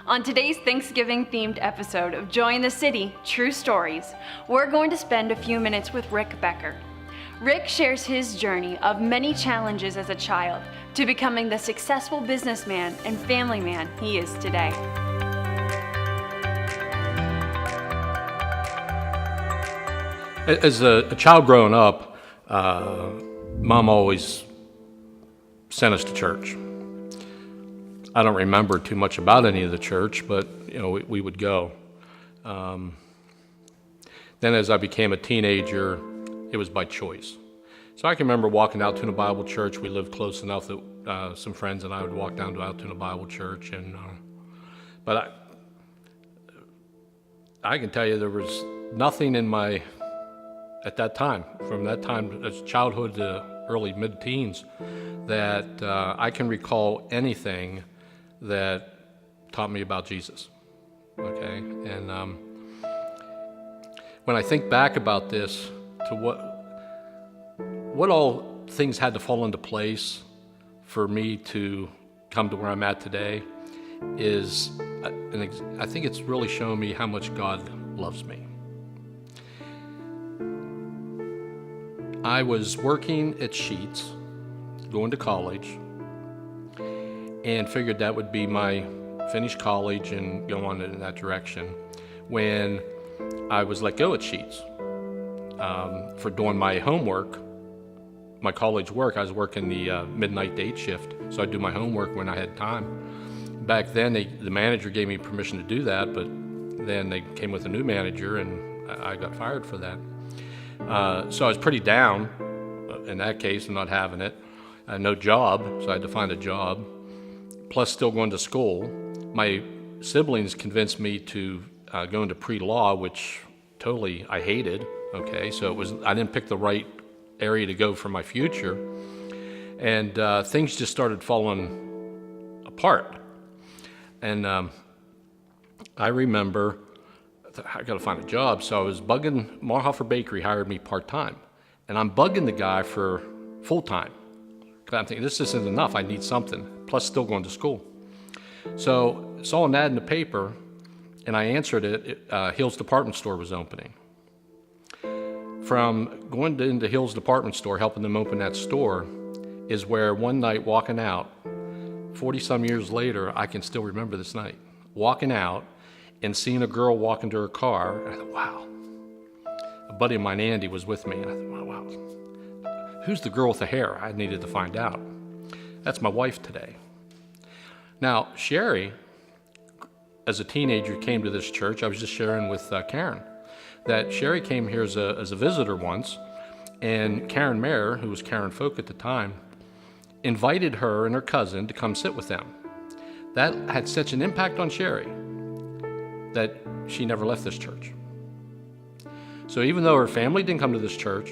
On today's Thanksgiving-themed episode of Joy in the City, True Stories, we're going to spend a few minutes with Rick Becker. Rick shares his journey of many challenges as a child to becoming the successful businessman and family man he is today. As a child growing up, Mom always sent us to church. I don't remember too much about any of the church, but we would go. Then as I became a teenager, it was by choice. So I can remember walking out to a Bible church. We lived close enough that some friends and I would walk down to out to a Bible church, but I can tell you there was nothing in my at that time, from that time as childhood to early mid-teens, that I can recall anything that taught me about Jesus. Okay, and when I think back about this, to what all things had to fall into place for me to come to where I'm at today, is I think it's really shown me how much God loves me. I was working at Sheets, going to college, and figured that would be my finish college and go on in that direction, when I was let go at Sheets for doing my homework, my college work. I was working the midnight date shift, so I'd do my homework when I had time. Back then, the manager gave me permission to do that, but then they came with a new manager, and I got fired for that. So I was pretty down in that case and not having it. No job, so I had to find a job, plus still going to school. My siblings convinced me to go into pre-law, which totally I hated. Okay, so I didn't pick the right area to go for my future, and things just started falling apart. And I remember I got to find a job, so I was bugging. Marhofer Bakery hired me part-time, and I'm bugging the guy for full-time. I'm thinking, this isn't enough, I need something, plus still going to school. So saw an ad in the paper, and I answered it. Hill's department store was opening. From going into Hill's department store, helping them open that store, is where one night walking out, 40-some years later, I can still remember this night, walking out and seeing a girl walk into her car, and I thought, wow. A buddy of mine, Andy, was with me, and I thought, wow, who's the girl with the hair? I needed to find out. That's my wife today. Now, Sherry, as a teenager, came to this church. I was just sharing with Karen that Sherry came here as a visitor once, and Karen Mayer, who was Karen Folk at the time, invited her and her cousin to come sit with them. That had such an impact on Sherry that she never left this church. So even though her family didn't come to this church,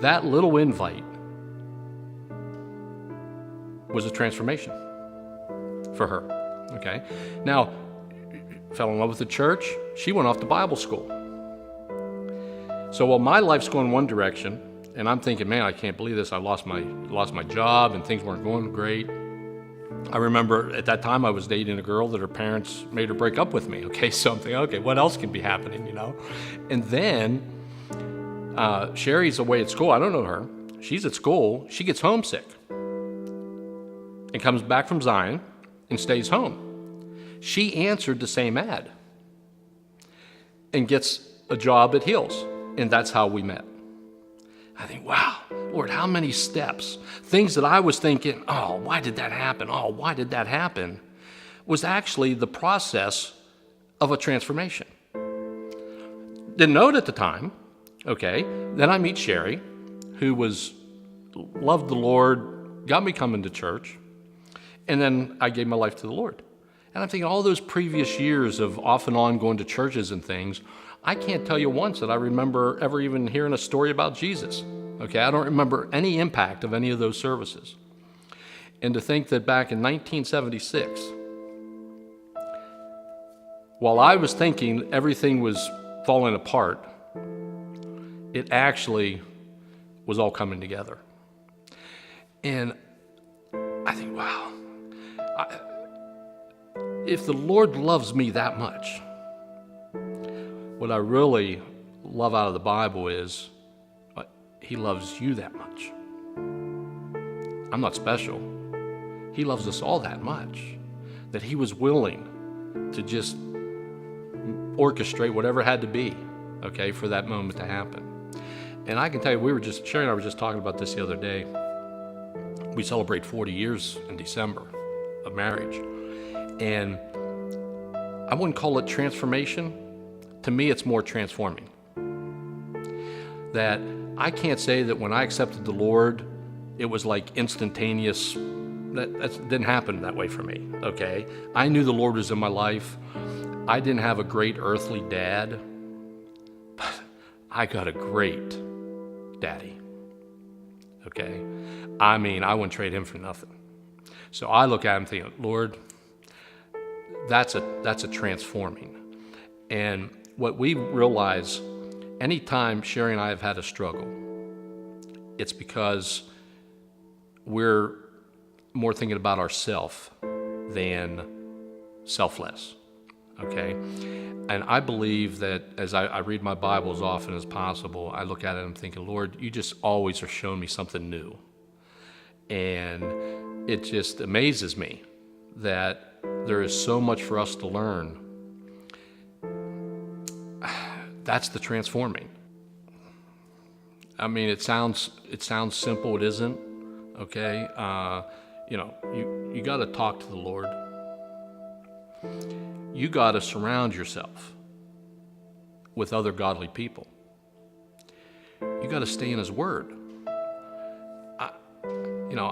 that little invite was a transformation for her. Okay? Now, fell in love with the church. She went off to Bible school. So while my life's going one direction, and I'm thinking, man, I can't believe this. I lost my job and things weren't going great. I remember at that time I was dating a girl that her parents made her break up with me. Okay, so I'm thinking, okay, what else can be happening, And then Sherry's away at school. I don't know her. She's at school. She gets homesick and comes back from Zion and stays home. She answered the same ad and gets a job at Hills, and that's how we met. I think, wow, Lord, how many steps, things that I was thinking, oh, why did that happen? Oh, why did that happen? Was actually the process of a transformation. Didn't know it at the time. Okay, then I meet Sherry, who loved the Lord, got me coming to church, and then I gave my life to the Lord. And I'm thinking all those previous years of off and on going to churches and things, I can't tell you once that I remember ever even hearing a story about Jesus. Okay, I don't remember any impact of any of those services. And to think that back in 1976, while I was thinking everything was falling apart, it actually was all coming together. And I think, wow, if the Lord loves me that much, what I really love out of the Bible is he loves you that much. I'm not special. He loves us all that much that he was willing to just orchestrate whatever had to be, okay, for that moment to happen. And I can tell you, Sherry and I were just talking about this the other day. We celebrate 40 years in December of marriage. And I wouldn't call it transformation. To me, it's more transforming. That I can't say that when I accepted the Lord, it was like instantaneous. That didn't happen that way for me, okay? I knew the Lord was in my life. I didn't have a great earthly dad, but I got a great daddy, okay? I mean, I wouldn't trade him for nothing. So I look at him thinking, Lord, that's a transforming. And what we realize, anytime Sherry and I have had a struggle, it's because we're more thinking about ourselves than selfless, okay? And I believe that as I read my Bible as often as possible, I look at it and I'm thinking, Lord, you just always are showing me something new. And it just amazes me that there is so much for us to learn. That's the transforming. I mean, it sounds simple. It isn't. Okay, you got to talk to the Lord. You got to surround yourself with other godly people. You got to stay in His Word.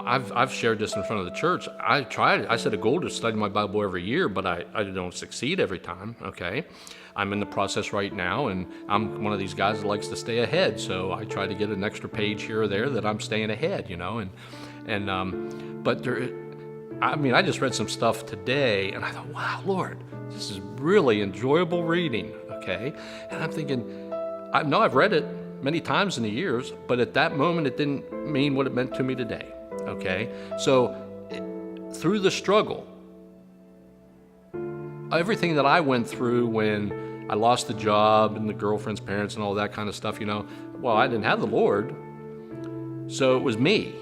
I've shared this in front of the church. I set a goal to study my Bible every year, but I don't succeed every time, okay? I'm in the process right now, and I'm one of these guys that likes to stay ahead, so I try to get an extra page here or there that I'm staying ahead, but I just read some stuff today, and I thought, wow, Lord, this is really enjoyable reading, okay? And I'm thinking, I know I've read it many times in the years, but at that moment, it didn't mean what it meant to me today. Okay, so through the struggle, everything that I went through when I lost the job and the girlfriend's parents and all that kind of stuff, well, I didn't have the Lord, so it was me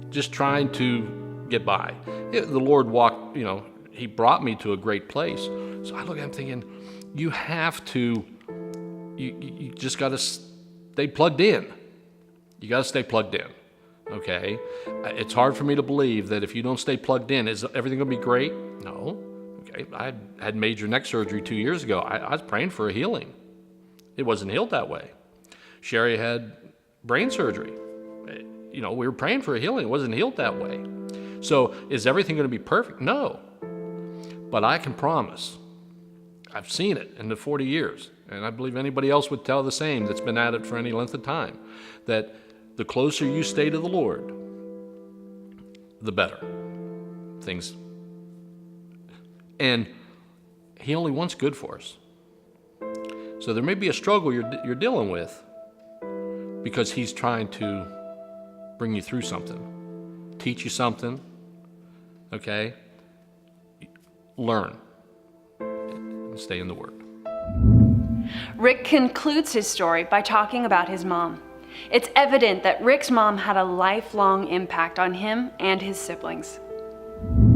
just trying to get by. The Lord walked, He brought me to a great place. So I look at Him thinking, you have to, you just got to stay plugged in. You got to stay plugged in. Okay, it's hard for me to believe that if you don't stay plugged in, is everything going to be great? No. Okay, I had major neck surgery 2 years ago. I was praying for a healing. It wasn't healed that way. Sherry had brain surgery. We were praying for a healing. It wasn't healed that way. So is everything going to be perfect? No. But I can promise, I've seen it in the 40 years, and I believe anybody else would tell the same that's been at it for any length of time, that the closer you stay to the Lord, the better things. And He only wants good for us. So there may be a struggle you're dealing with because He's trying to bring you through something, teach you something, okay? Learn and stay in the Word. Rick concludes his story by talking about his mom. It's evident that Rick's mom had a lifelong impact on him and his siblings.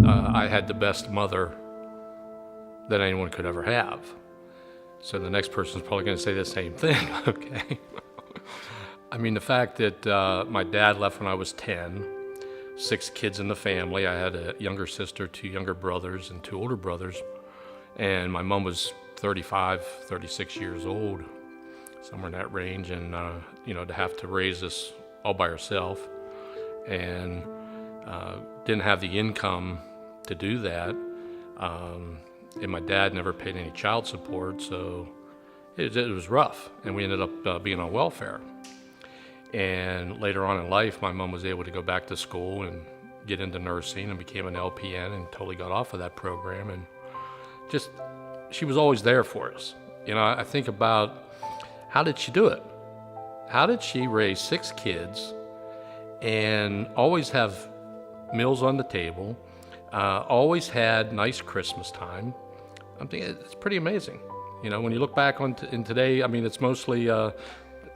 I had the best mother that anyone could ever have. So the next person's probably going to say the same thing, okay? I mean, the fact that my dad left when I was 10, 6 kids in the family. I had a younger sister, 2 younger brothers, and 2 older brothers. And my mom was 35, 36 years old, somewhere in that range, and to have to raise us all by herself, and didn't have the income to do that, and my dad never paid any child support, so it was rough, and we ended up being on welfare. And later on in life, my mom was able to go back to school and get into nursing and became an LPN and totally got off of that program, and just she was always there for us. I think about, how did she do it? How did she raise 6 kids and always have meals on the table, always had nice Christmas time. I think it's pretty amazing. You know, when you look back on in today, I mean, it's mostly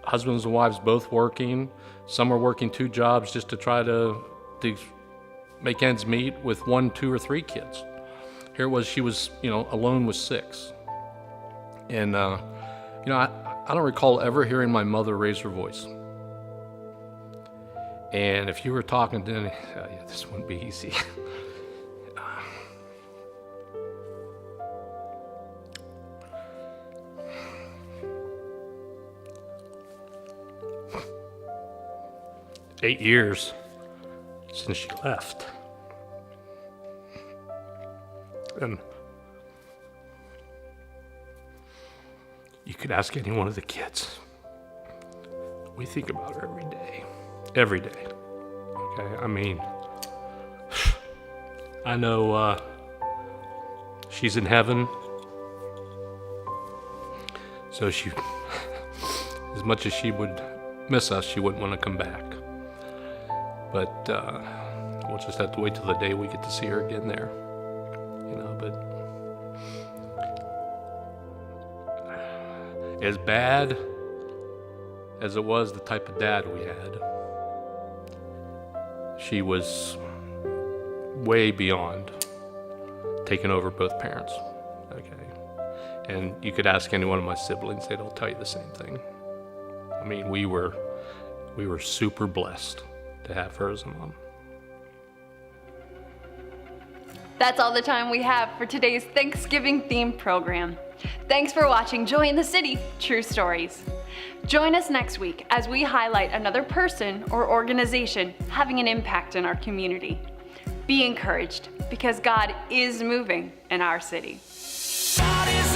husbands and wives both working. Some are working 2 jobs just to try to make ends meet with 1, 2, or 3 kids. Here it was, she was, you know, alone with 6. And, you know, I don't recall ever hearing my mother raise her voice. And if you were talking to me, yeah, this wouldn't be easy. Eight years since she left. And you could ask any one of the kids. We think about her every day. Every day. Okay, I mean, I know she's in heaven. So she, as much as she would miss us, she wouldn't want to come back. But we'll just have to wait till the day we get to see her again there. You know, but as bad as it was the type of dad we had, she was way beyond taking over both parents. Okay, and you could ask any one of my siblings; they'll tell you the same thing. I mean, we were super blessed to have her as a mom. That's all the time we have for today's Thanksgiving themed program. Thanks for watching Joy in the City, True Stories. Join us next week as we highlight another person or organization having an impact in our community. Be encouraged because God is moving in our city. God is